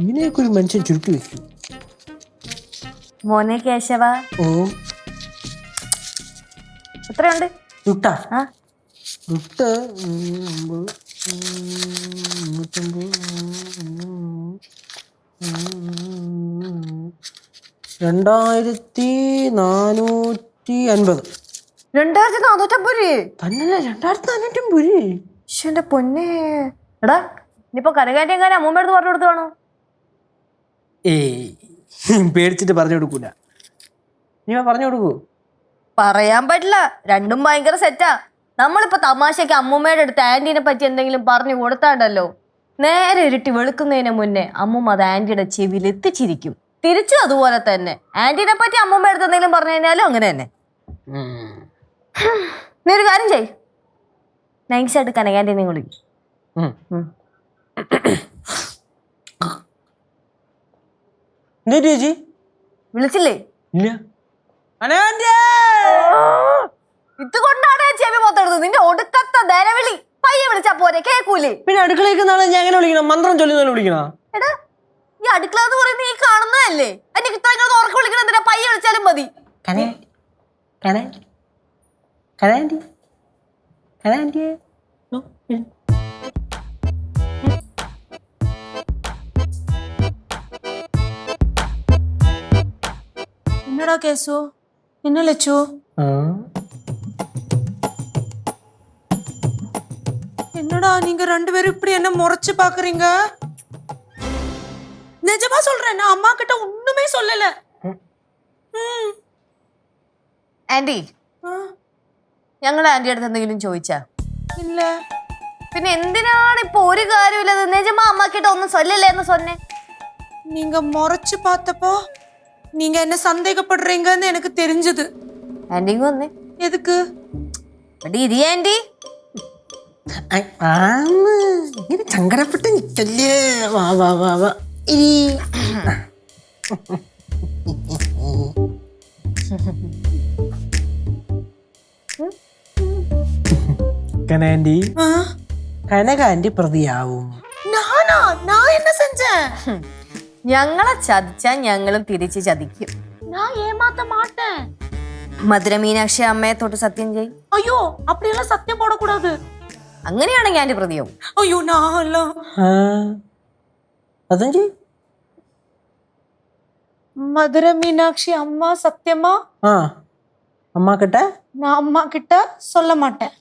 ഇങ്ങനെയൊക്കെ ഒരു മനുഷ്യൻ ചുരുക്കി വെക്കും. മോനെ കേശവ, ഓ എത്രയുണ്ട് ദുട്ടാ? ആ ദുട്ട് 2450. 2450 തന്നല്ലേ 2450? എന്റെ പൊന്നെ. എടാ ഇനിയിപ്പോ കരകാറ്റി എങ്ങനെ അമ്മൂമ്മ അടുത്ത് പറഞ്ഞു കൊടുത്തു വേണോ? പേടിച്ചിട്ട് പറഞ്ഞു കൊടുക്കൂല. നീ പറഞ്ഞു കൊടുക്കൂ? പറയാൻ പറ്റില്ല, രണ്ടും ഭയങ്കര സെറ്റാ. നമ്മളിപ്പോ തമാശക്ക് അമ്മൂമ്മയുടെ അടുത്ത് ആന്റീനെ പറ്റി എന്തെങ്കിലും പറഞ്ഞു കൊടുത്താണ്ടല്ലോ, നേരെ ഇരുട്ടി വെളുക്കുന്നതിന് മുന്നേ അമ്മൂമ്മ അത് ആന്റിയുടെ ചെവിയിൽ എത്തിച്ചിരിക്കും. തിരിച്ചും അതുപോലെ തന്നെ. ആന്റീനെ പറ്റി അമ്മൂമ്മ അടുത്ത് എന്തെങ്കിലും പറഞ്ഞു കഴിഞ്ഞാലും അങ്ങനെ തന്നെ. നീ ഒരു കാര്യം ചെയ്, നൈസായിട്ട് കനകാന്റീനെ വിളിക്കും. ചേച്ചി വിളിച്ചില്ലേ? ഇല്ല. ഇതുകൊണ്ടാണ് ഞാൻ ചെവി മൊത്തെടുത്തത്. നിന്റെ ഒടുക്കത്ത ധരവിളി പയ്യെ വിളിച്ചാ പോരെ, കേക്കൂലേ? പിന്നെ അടുക്കളയ്ക്ക് നാളെ ഞാൻ എങ്ങനെ വിളിക്കണം? മന്ത്രം ചൊല്ലുന്ന വിളിക്കണോ? എടാ ഈ അടുക്കള എന്ന് പറയുന്നത് നീ കാണുന്നതല്ലേ. അതിന് ഇത്രയും ഉറക്കം വിളിക്കണം എന്തിനാ? പയ്യെ വിളിച്ചാലും മതി. என்னடா கேசு, என்ன லட்சு? என்னடா நீங்க ரெண்டு பேரும் இப்படி என்ன முறைச்சு பாக்குறீங்க? நிஜமா சொல்றேன், நான் அம்மா கிட்ட ஒண்ணுமே சொல்லல. ആന്റി, ഞങ്ങളുടെ ആന്റി അടുത്ത് എന്തെങ്കിലും ചോദിച്ചാ? இல்ல. പിന്നെ എന്തിനാണ് ഇപ്പൊ ഒരു കാര്യമില്ലത് നിജമാ അമ്മക്കിட்ட ഒന്നും சொல்லலன்னு சொன்னேன். நீங்க முறைச்சு பார்த்தப்போ நீங்க என்ன சந்தேகப்படுறீங்கன்னு எனக்கு தெரிஞ்சது. ആന്റിക്ക് വന്നേ. எதுக்கு? എടി ഇരി ആന്റി. ഇങ്ങനെ ചങ്കരപ്പെട്ട് നിക്കല്ലേ. വാ വാ വാ വാ ഇരി. കനാൻഡി, കനകാൻഡി പ്രതിയാവും. நானா? நான் என்ன செஞ்சேன்? ഞങ്ങളെ ചതിച്ചാ ഞങ്ങളും തിരിച്ച് ചതിക്കും. நான் ஏமாத்த மாட்டேன். മധുര മീനാക്ഷി അമ്മയെ തൊട്ട് സത്യം ചെയ്യും. ஐயோ அப்படியெல்லாம் சத்தியம் போடக்கூடாது. അങ്ങനെയാണെങ്കിൽ ആന്റി പ്രതിയാവും. ஐயோ நான் അതും ചെയ്യും. மதுரை மீனாட்சி அம்மா சத்தியமா അമ്മ കിട്ട நான் அம்மா கிட்ட சொல்ல மாட்டேன்.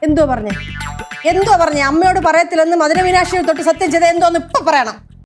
എന്തോ പറഞ്ഞേ? അമ്മയോട് പറയത്തില്ലെന്ന് മധുര മീനാക്ഷിയെ തൊട്ട് സത്യം ചെയ്ത എന്തോന്ന് ഇപ്പൊ പറയണം.